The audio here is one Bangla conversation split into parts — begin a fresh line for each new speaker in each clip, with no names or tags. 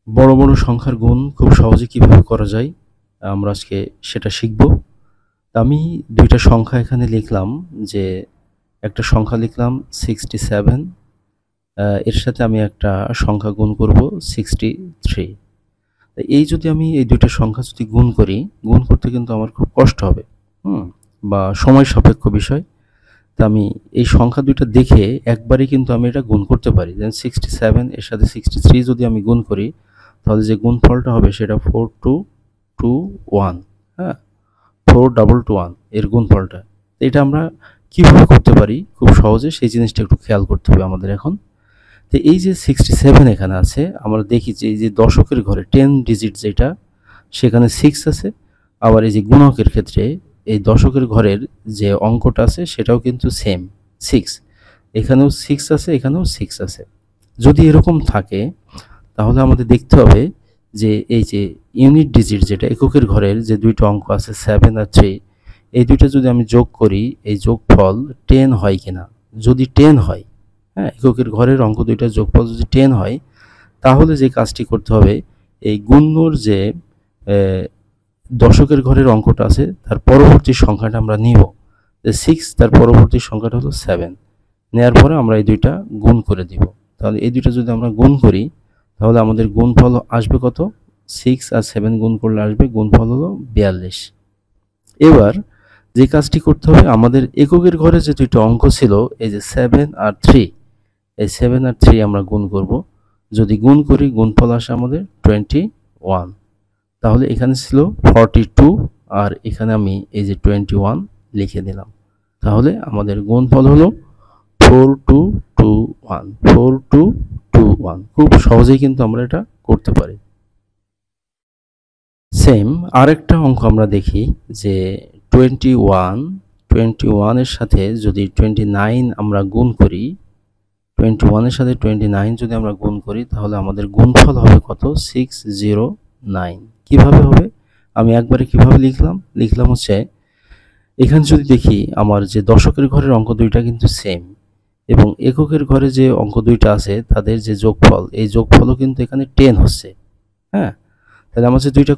বড় বড় সংখ্যার গুণ খুব সহজে কিভাবে করা যায় আমরা আজকে সেটা শিখব। আমি দুইটা সংখ্যা এখানে লিখলাম, যে একটা সংখ্যা লিখলাম 67, এর সাথে আমি একটা সংখ্যা গুণ করব 63। এই যদি আমি এই দুইটা সংখ্যা যদি গুণ করি, গুণ করতে কিন্তু আমার খুব কষ্ট হবে, বা সময় সাপেক্ষ বিষয়। তা আমি এই সংখ্যা দুইটা দেখে একবারই কিন্তু আমি এটা গুণ করতে পারি। যেন 67 এর সাথে 63 যদি আমি গুণ করি, তাহলে যে গুণফলটা হবে সেটা 4221, হ্যাঁ, 4221 এর গুণফলটা। এটা আমরা কিভাবে করতে পারি খুব সহজে, সেই জিনিসটা একটু খেয়াল করতে হবে আমাদের এখন। তো এই যে 67 এখানে আছে, আমরা দেখি যে এই যে দশকের ঘরে 10 ডিজিট যেটা, সেখানে 6 আছে। আবার এই যে গুণকের ক্ষেত্রে এই দশকের ঘরের যে অঙ্কটা আছে সেটাও কিন্তু সেম 6, এখানেও 6 আছে, এখানেও 6 আছে। যদি এরকম থাকে তাহলে আমাদের দেখতে হবে যে এই যে ইউনিট ডিজিট যেটা এককের ঘরের যে দুইটা অঙ্ক আছে 7 আর 3, এই দুইটা যদি আমি যোগ করি, এই যোগফল 10 হয় কিনা। যদি 10 হয়, হ্যাঁ, এককের ঘরের অঙ্ক দুইটার যোগফল যদি 10 হয়, তাহলে যে কাজটি করতে হবে, এই গুণ্যর যে দশকের ঘরের অঙ্কটা আছে তার পরবর্তী সংখ্যাটা আমরা নিব। 6 তার পরবর্তী সংখ্যাটা হলো 7, নেওয়ার পরে আমরা এই দুইটা গুণ করে দিব। তাহলে এই দুইটা যদি আমরা গুণ করি, তাহলে আমাদের গুণফল আসবে কত? 6 আর 7 গুণ করলে আসবে গুণফল হলো 42। এবার যে কাজটি করতে হবে, আমাদের এককের ঘরে যে দুইটা অঙ্ক ছিল, এই যে 7 আর 3, এই 7 আর 3 আমরা গুণ করব। যদি গুণ করি, গুণফল আসে আমাদের 21। তাহলে এখানে ছিল 42 আর এখানে আমি এই যে 21 লিখে দিলাম। তাহলে আমাদের গুণফল হলো 4221, 4221। খুব সহজেই কিন্তু আমরা এটা করতে পারি। সেম আরেকটা অঙ্ক আমরা দেখি যে 21 এর সাথে যদি 29 আমরা গুণ করি, 21 এর সাথে 29 যদি আমরা গুণ করি, তাহলে আমাদের গুণফল হবে কত? 609। কিভাবে হবে? আমি একবারে কিভাবে লিখলাম হচ্ছে, এখানে যদি দেখি আমার যে দশকের ঘরের অঙ্ক দুইটা কিন্তু সেম, এবং এককের ঘরে যে অঙ্ক দুইটা আছে তাদের যে যোগফল, এই যোগফলও কিন্তু এখানে 10 হচ্ছে, হ্যাঁ। তাহলে আমার যে দুইটা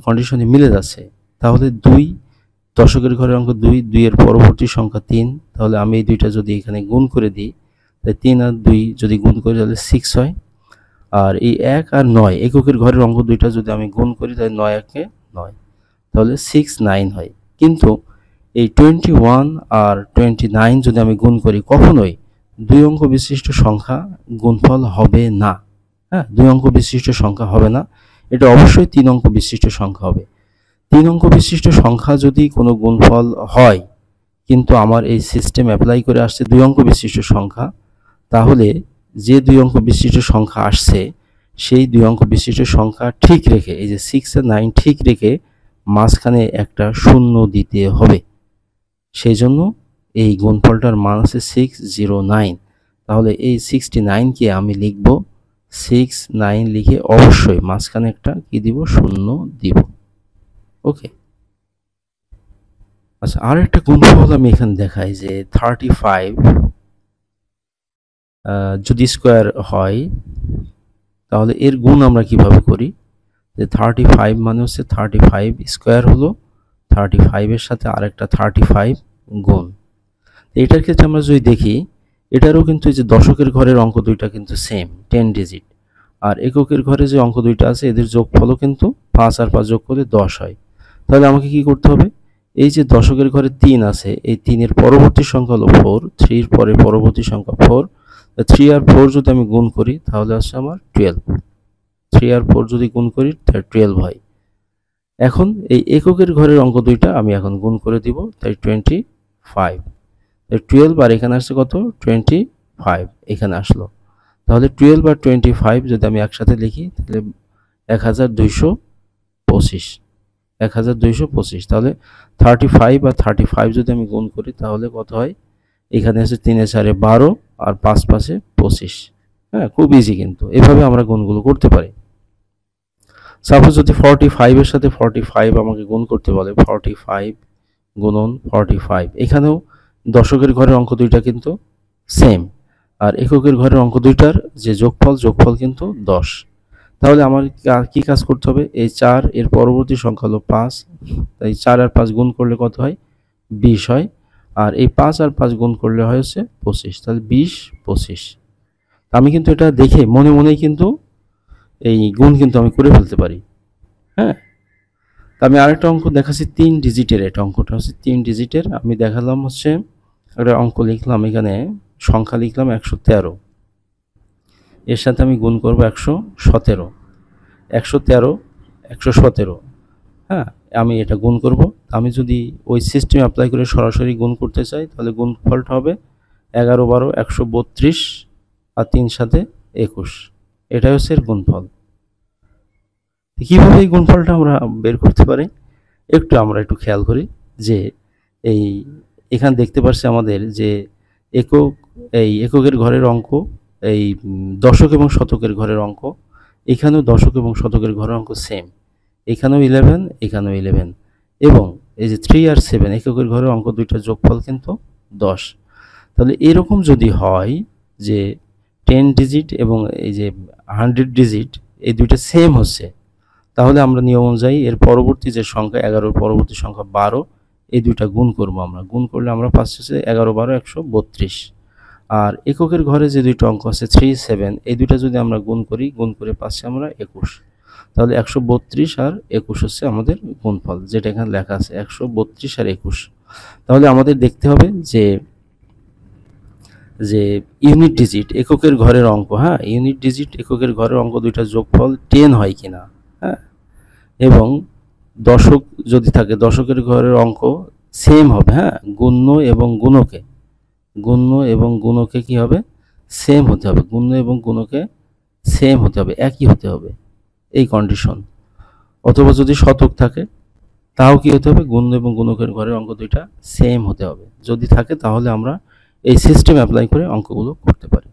কন্ডিশনে মিলে যাচ্ছে। তাহলে 2, দশকের ঘরের অঙ্ক 2, 2 এর পরবর্তী সংখ্যা 3। তাহলে আমি এই দুইটা যদি এখানে গুণ করে দিই, তাহলে 3 আর 2 যদি গুণ করি তাহলে 6 হয়। আর এই 1 আর 9, এককের ঘরের অঙ্ক দুইটা যদি আমি গুণ করি, তাহলে 9 একে 9, তাহলে 69 হয়। কিন্তু এই 21 আর 29 যদি আমি গুণ করি, কখনোই 2 অঙ্ক বিশিষ্ট সংখ্যা গুণফল হবে না, হ্যাঁ, 2 অঙ্ক বিশিষ্ট সংখ্যা হবে না। এটা অবশ্যই 3 অঙ্ক বিশিষ্ট সংখ্যা হবে। 3 অঙ্ক বিশিষ্ট সংখ্যা যদি কোনো গুণফল হয়, কিন্তু আমার এই সিস্টেম অ্যাপ্লাই করে আসছে 2 অঙ্ক বিশিষ্ট সংখ্যা, তাহলে যে 2 অঙ্ক বিশিষ্ট সংখ্যা আসছে, সেই 2 অঙ্ক বিশিষ্ট সংখ্যা ঠিক রেখে, এই যে 6 আর 9 ঠিক রেখে মাঝখানে একটা শূন্য দিতে হবে। সেই জন্য এই গুণফলটার মান আছে 609। তাহলে এই 69কে আমি লিখব 69 লিখে অবশ্যই মাঝখানে একটা কি দিব? শূন্য দিব। ওকে। আচ্ছা, আর একটা গুণফল আমি এখানে দেখাই যে 35 যদি স্কোয়ার হয়, তাহলে এর গুণ আমরা কিভাবে করি? যে 35 মানে হচ্ছে 35 স্কোয়ার হলো 35 এর সাথে আরেকটা 35 গুণ। এটার ক্ষেত্রে আমরা যদি দেখি, এটারও কিন্তু এই যে দশকের ঘরের অঙ্ক দুইটা কিন্তু সেম 10 ডিজিট, আর এককের ঘরে যে অঙ্ক দুইটা আছে এদের যোগফলও কিন্তু 5 আর 5 যোগ করে 10 হয়। তাহলে আমাকে কি করতে হবে? এই যে দশকের ঘরে 3 আছে, এই 3 এর পরবর্তী সংখ্যা হলো 4, 3 এর পরে পরবর্তী সংখ্যা 4, 3 আর 4 যদি আমি গুণ করি তাহলে আসছে আমার 12। 3 আর 4 যদি গুণ করি তাহলে 12 হয়। এখন এই এককের ঘরের অঙ্ক দুইটা আমি এখন গুণ করে দিব, তাই 25। 12 আর এখানে আসছে কত? 25 এখানে আসলো। তাহলে 12 আর 25 যদি আমি একসাথে লিখি, তাহলে 1225, 1225। তাহলে 35 আর 35 যদি আমি গুণ করি তাহলে কত হয়? এখানে আছে 3 এ 4 এ 12 আর 5 5 এ 25। হ্যাঁ, খুব ইজি কিন্তু এভাবে আমরা গুণগুলো করতে পারি। সাপোজ যদি 45 এর সাথে 45 আমাকে গুণ করতে বলে, 45 গুণন 45, এখানেও দশকের ঘরের অঙ্ক দুইটা কিন্তু সেম, আর এককের ঘরের অঙ্ক দুইটার যে যোগফল কিন্তু 10। তাহলে আমার কি কাজ করতে হবে, এই 4 এর পরবর্তী সংখ্যা হলো 5, তাই 4 আর 5 গুণ করলে কত হয়, 20 হয়। আর এই 5 আর 5 গুণ করলে হয় হচ্ছে 25, তাহলে 20 25। আমি কিন্তু এটা দেখে মনে মনেই কিন্তু এই গুণ কিন্তু আমি করে ফেলতে পারি। হ্যাঁ, আমি আরেকটা অঙ্ক দেখাচ্ছি 3 ডিজিটের। এটা অঙ্কটা হচ্ছে 3 ডিজিটের। আমি দেখালাম হচ্ছে একটা অঙ্ক লিখলাম, এখানে সংখ্যা লিখলাম 113, এর সাথে আমি গুণ করব 117, 113 117। হ্যাঁ, আমি এটা গুণ করব। আমি যদি ওই সিস্টেম অ্যাপ্লাই করে সরাসরি গুণ করতে চাই তাহলে গুণফলটা হবে 11 12 132 আর 3 সাথে 21, এটাই হচ্ছে এর গুণফল। কীভাবে এই গুণফলটা আমরা বের করতে পারি আমরা একটু খেয়াল করি যে এই এখানে দেখতে পাচ্ছি আমাদের যে এককের ঘরের অঙ্ক, এই দশক এবং শতকের ঘরের অঙ্ক, এখানেও দশক এবং শতকের ঘরের অঙ্ক সেম, এখানেও 11 এখানেও 11, এবং এই যে 3 আর 7 এককের ঘরের অঙ্ক দুইটার যোগফল কিন্তু 10। তাহলে এরকম যদি হয় যে 10 ডিজিট এবং এই যে 100 ডিজিট এই দুইটা সেম হচ্ছে, তাহলে আমরা নিয়ম অনুযায়ী এর পরবর্তী যে সংখ্যা 11 পরবর্তী সংখ্যা 12, এই দুইটা গুণ করব। আমরা গুণ করলে আমরা পাচ্ছি 11 12 132। আর এককের ঘরে যে দুইটা অঙ্ক আছে 3 7, এই দুইটা যদি আমরা গুণ করি, গুণ করে পাচ্ছি আমরা 21। তাহলে 132 আর 21 হচ্ছে আমাদের গুণফল, যেটা এখানে লেখা আছে 132 আর 21। তাহলে আমাদের দেখতে হবে যে ইউনিট ডিজিট এককের ঘরের অঙ্ক, হ্যাঁ, ইউনিট ডিজিট এককের ঘরের অঙ্ক দুইটার যোগফল 10 হয় কিনা, হ্যাঁ, এবং দশক যদি থাকে দশকের ঘরের অঙ্ক সেম হবে, হ্যাঁ, গুণ্য এবং গুণকে কি হবে, সেম হতে হবে, গুণ্য এবং গুণকে সেম হতে হবে, একই হতে হবে, এই কন্ডিশন। অথবা যদি শতক থাকে তাও কি হতে হবে, গুণ্য এবং গুণকের ঘরের অঙ্ক দুইটা সেম হতে হবে। যদি থাকে তাহলে আমরা এই সিস্টেম অ্যাপ্লাই করে অঙ্কগুলো করতে পারি।